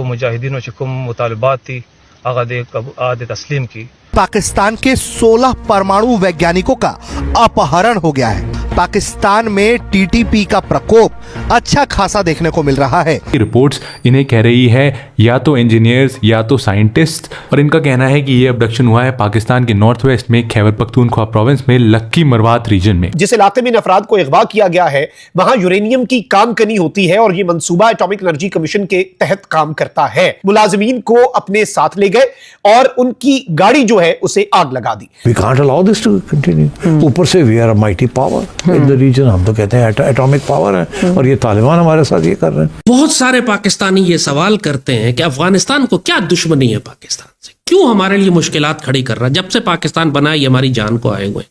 मुजाहिदीनों से कुम मुतालबात थी आदे तस्लीम की। पाकिस्तान के 16 परमाणु वैज्ञानिकों का अपहरण हो गया है। पाकिस्तान में टीटीपी का प्रकोप अच्छा खासा देखने को मिल रहा है। रिपोर्ट्स इन्हें कह रही है या तो इंजीनियर्स या तो साइंटिस्ट, और इनका कहना है कि ये अबडक्शन हुआ है पाकिस्तान के नॉर्थ वेस्ट में खैबर पख्तूनख्वा प्रोविंस में लक्की मरवात रीजन में। जिस इलाके में इन अफराद को अगवा किया गया है वहां यूरेनियम की काम कनी होती है और ये मंसूबा एटॉमिक एनर्जी कमीशन के तहत काम करता है। मुलाजिमीन को अपने साथ ले गए और उनकी गाड़ी जो है उसे आग लगा दी। We can't allow this to continue। ऊपर से we are a mighty power in the region। हम तो कहते हैं एटॉमिक पावर है और ये तालिबान हमारे साथ ये कर रहे हैं। बहुत सारे पाकिस्तानी ये सवाल करते हैं कि अफगानिस्तान को क्या दुश्मनी है पाकिस्तान से, क्यों हमारे लिए मुश्किलात खड़ी कर रहा है। जब से पाकिस्तान बना ये हमारी जान को आए हुए,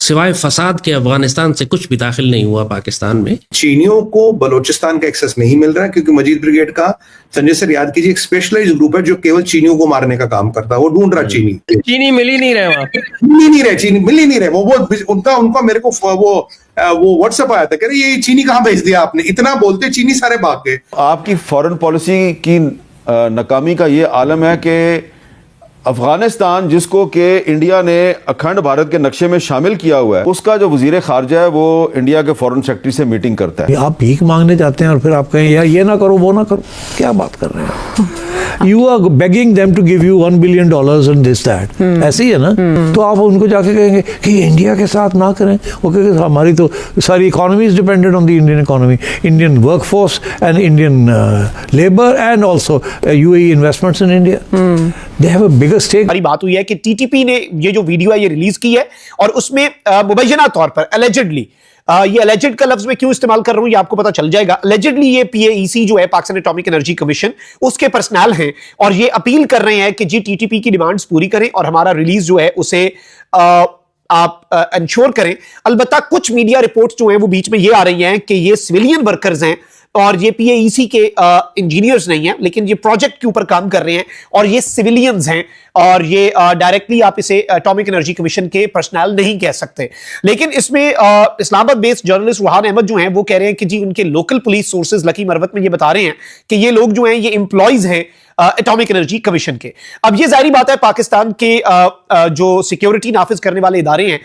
सिवाय फसाद के अफगानिस्तान से कुछ भी दाखिल नहीं हुआ पाकिस्तान में। चीनियों को बलोचिस्तान का एक्सेस नहीं मिल रहा है क्योंकि मजीद ब्रिगेड का, संजय सर याद कीजिए, एक स्पेशलाइज्ड ग्रुप है जो केवल चीनियों को मारने का काम करता है। वो ढूंढ रहा चीनी मिल ही नहीं रहे वहां, मिल ही नहीं रहे। वो उनका मेरे को वो व्हाट्सएप आया था, कह रहे ये चीनी कहाँ भेज दिया आपने, इतना बोलते चीनी सारे भाग गए। आपकी फॉरेन पॉलिसी की नाकामी का ये आलम है कि अफगानिस्तान जिसको कि इंडिया ने अखंड भारत के नक्शे में शामिल किया हुआ है, उसका जो वजीर खारजा है वो इंडिया के फॉरेन सेक्रेटरी से मीटिंग करता है। आप भीख मांगने जाते हैं और फिर आप कहें यार ये ना करो वो ना करो, क्या बात कर रहे हैं। You are begging them to give you $1 billion and this that। ऐसे ही है ना। तो आप उनको जाके कहेंगे कि इंडिया के साथ ना करें, वो कहेंगे हमारी तो सारी economy is dependent on the Indian economy, Indian workforce and Indian labour and also UAE investments in India. They have a bigger stake. हमारी बात हुई है कि टीटीपी ने ये जो वीडियो है ये रिलीज की है और उसमें मुबैयना तौर पर एलिजिडली, ये एलिजिड का लफ्ज मैं क्यों इस्तेमाल कर रहा हूं ये आपको पता चल जाएगा। एलिजिडली ये PAEC जो है पाकिस्तान एटॉमिक एनर्जी कमीशन, उसके पर्सनल हैं और ये अपील कर रहे हैं कि जी टीटीपी की डिमांड्स पूरी करें और हमारा रिलीज जो है उसे आप इंश्योर करें। अलबत्ता कुछ मीडिया रिपोर्ट्स जो हैं वो बीच में ये आ रही हैं कि ये सिविलियन वर्कर्स हैं और ये PAEC के इंजीनियर्स नहीं हैं, लेकिन ये प्रोजेक्ट के ऊपर काम कर रहे हैं और ये सिविलियंस हैं और ये डायरेक्टली आप इसे एटॉमिक एनर्जी कमीशन के पर्सनल नहीं कह सकते। लेकिन इसमें इस्लामाबाद बेस्ड जर्नलिस्ट रुहान अहमद जो हैं वो कह रहे हैं कि जी उनके local police sources lucky Marwat में ये बता रहे हैं कि ये लोग जो हैं ये एम्प्लॉइज हैं एटॉमिक एनर्जी कमीशन के। अब ये जाहिर बात है पाकिस्तान के जो सिक्योरिटी नाफिज करने वाले इदारे हैं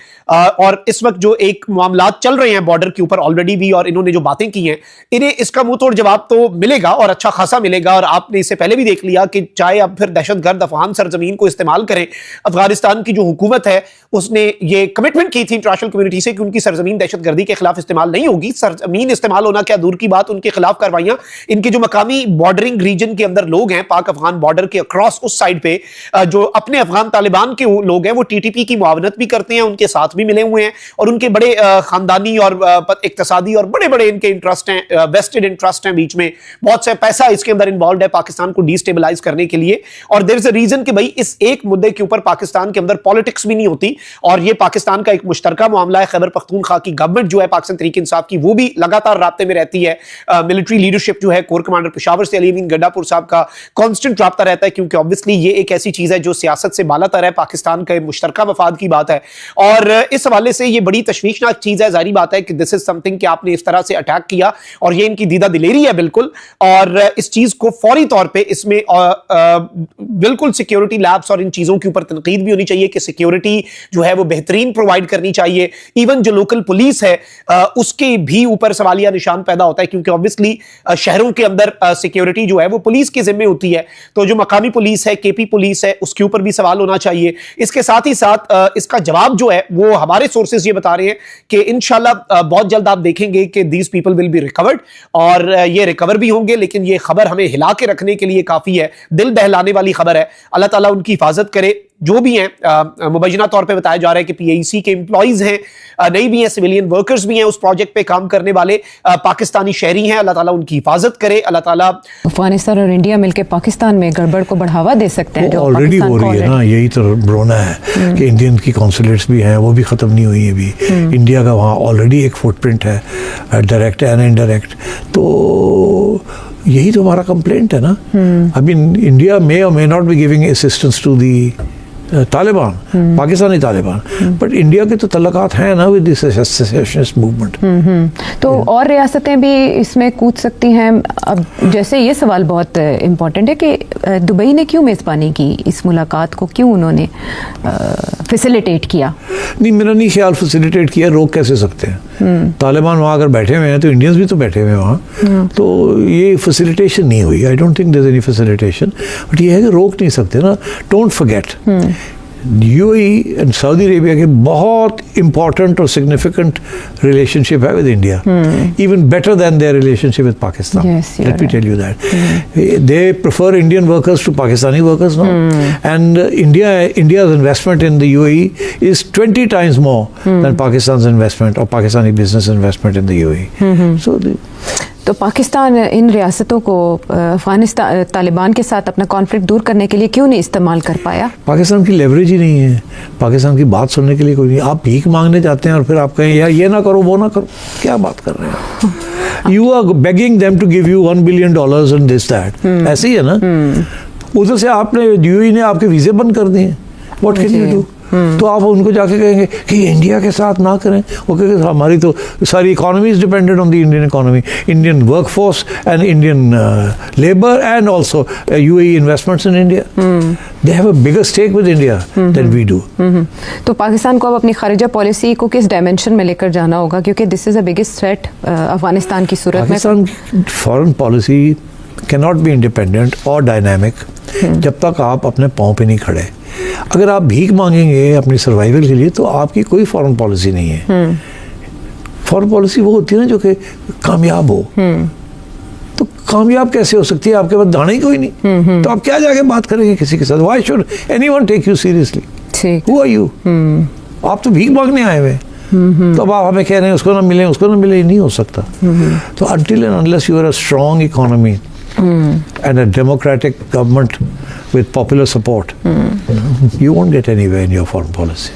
और इस वक्त जो एक मामलात चल रहे हैं बॉर्डर के ऊपर ऑलरेडी भी, और इन्होंने जो बातें की हैं इन्हें इसका मुंह तोड़ जवाब तो मिलेगा और अच्छा खासा मिलेगा। और आपने इससे पहले भी देख लिया कि चाहे अब फिर दहशतगर्द अफगान सरजमीन को इस्तेमाल करें, अफगानिस्तान की जो हुकूमत है उसने ये कमिटमेंट की थी इंटरनेशनल कम्युनिटी से कि उनकी सरजमीन दहशतगर्दी के खिलाफ इस्तेमाल नहीं होगी। सरजमीन इस्तेमाल होना क्या दूर की बात, उनके खिलाफ कार्रवाइयां इनके जो मकामी बॉर्डरिंग रीजन के अंदर लोग हैं पाक अफगान बॉर्डर के अक्रॉस उस साइड पे जो अपने अफगान तालिबान के लोग हैं वो टीटीपी की मुआवनत भी करते हैं, उनके साथ भी मिले हुए हैं और उनके बड़े खानदानी और इक्तिसादी और बड़े बड़े इनके इंटरेस्ट हैं, वेस्टेड इंटरेस्ट हैं, बीच में बहुत से पैसा इसके अंदर इन्वॉल्व है पाकिस्तान को डिस्टेबलाइज करने के लिए। और देयर इज अ रीजन कि भाई इस एक मुद्दे के ऊपर पाकिस्तान के अंदर पॉलिटिक्स भी नहीं होती और ये पाकिस्तान का एक मुश्तरका मामला है। खैबर पख्तूनख्वा की गवर्नमेंट जो है पाकिस्तान तहरीक इंसाफ की वो भी लगातार राब्ते में रहती है। मिलिट्री लीडरशिप जो है कोर कमांडर पेशावर से अली अमीन गड्डापुर साहब का कांस्टेंट राब्ता रहता है क्योंकि ऑब्वियसली ये एक ऐसी चीज है जो सियासत से बालातर है, पाकिस्तान के मुश्तरका मफाद की बात है और इस हवाले से ये बड़ी तशवीशनाक चीज है। जाहिर बात है कि दिस इज समथिंग कि आपने इस तरह से अटैक किया और ये इनकी दीदा दिलेरी है बिल्कुल, और इस चीज को फौरी तौर पे इसमें बिल्कुल सिक्योरिटी लैब्स और इन चीजों के ऊपर तनकीद भी होनी चाहिए कि सिक्योरिटी जो है वो बेहतरीन प्रोवाइड करनी चाहिए। इवन जो लोकल पुलिस है उसके भी ऊपर सवालिया निशान पैदा होता है क्योंकि ऑब्वियसली शहरों के अंदर सिक्योरिटी जो है वो पुलिस के जिम्मे होती है, तो जो मकामी पुलिस है, केपी पुलिस है, उसके ऊपर भी सवाल होना चाहिए। इसके साथ ही साथ इसका जवाब जो है वो हमारे सोर्सेज ये बता रहे हैं कि इंशाल्लाह बहुत जल्द आप देखेंगे कि these people will be recovered और ये रिकवर भी होंगे। लेकिन ये खबर हमें हिला के रखने के लिए काफी है, दिल दहलाने वाली खबर है। अल्लाह ताला उनकी हिफाजत करे। जो भी हैं मुबैना तौर पे बताया जा रहा है कि PAEC के एम्प्लॉइज हैं, नहीं भी हैं, सिविलियन वर्कर्स भी हैं, उस प्रोजेक्ट पे काम करने वाले पाकिस्तानी शहरी हैं। अल्लाह ताला उनकी हिफाजत करे। अल्लाह ताला अफगानिस्तान और इंडिया मिलकर पाकिस्तान में गड़बड़ को बढ़ावा दे सकते हैं। ऑलरेडी हो रही है ना, यही तो रोना है कि इंडियन की कॉन्सुलेट्स भी हैं, वो भी ख़त्म नहीं हुई है अभी। इंडिया का वहाँ ऑलरेडी एक फुटप्रिंट है, डायरेक्ट एंड इनडायरेक्ट। तो यही तो हमारा कंप्लेंट है ना। आई मीन इंडिया मे और may not be giving assistance to the Taliban, Pakistani Taliban, but India के तो तल्लुकात हैं ना विद दिस सेसेशनिस्ट मूवमेंट। तो और रियासतें भी इसमें कूद सकती हैं। अब जैसे ये सवाल बहुत इम्पोर्टेंट है कि दुबई ने क्यों मेज़बानी की इस मुलाकात को, क्यों उन्होंने फैसिलिटेट किया? नहीं, मेरा नहीं ख्याल फैसिलिटेट किया, रोक कैसे सकते हैं? तालिबान वहाँ अगर बैठे हुए हैं तो इंडियंस भी तो बैठे हुए हैं वहाँ, तो ये फैसिलिटेशन नहीं हुई। I don't think there is any facilitation, but ये है कि रोक नहीं सकते ना। Don't forget UAE and Saudi Arabia के बहुत इंपॉर्टेंट और सिग्निफिकेंट रिलेशनशिप है with India, even better than their relationship with Pakistan. Let me tell you that they prefer Indian workers to Pakistani workers now, and India's investment in the UAE is 20 times more than Pakistan's investment or Pakistani business investment in the UAE. So तो पाकिस्तान इन रियासतों को अफगानिस्तान तालिबान के साथ अपना conflict दूर करने के लिए क्यों नहीं इस्तेमाल कर पाया? पाकिस्तान की लेवरेज ही नहीं है, पाकिस्तान की बात सुनने के लिए कोई नहीं। आप भीख मांगने जाते हैं और फिर आप कहें यार ये ना करो वो ना करो, क्या बात कर रहे हैं? You are begging them to give you $1 billion and this that, ऐसे ही है ना। उधर से आपने यूएई ने आपके वीजे बंद कर दिए, व्हाट कैन यू डू? तो आप उनको जाके कहेंगे कि इंडिया के साथ ना करें, वो कहेंगे हमारी तो सारी economy is dependent on the Indian economy, Indian workforce and Indian labour and also UAE investments in India. They have a bigger stake with India than we do. तो पाकिस्तान को अब अपनी खारिजा पॉलिसी को किस डायमेंशन में लेकर जाना होगा, क्योंकि this is a biggest threat Afghanistan की सूरत में? पाकिस्तान की foreign policy can not be independent और डायनामिक जब तक आप अपने पाँव पे नहीं खड़े। अगर आप भीख मांगेंगे अपनी सर्वाइवल के लिए तो आपकी कोई फॉरेन पॉलिसी नहीं है। फॉरेन पॉलिसी वो होती है ना जो कि कामयाब हो। तो कामयाब कैसे हो सकती है? आपके पास दाना ही कोई नहीं, तो आप क्या जाके बात करेंगे किसी के साथ? Why should anyone take you seriously? Who are you? आप तो भीख मांगने आए हुए, तो अब आप हमें कह रहे हैं उसको ना मिले उसको ना मिले, नहीं हो सकता। तो until and unless you are a strong economy and a democratic government with popular support, you won't get anywhere in your foreign policy.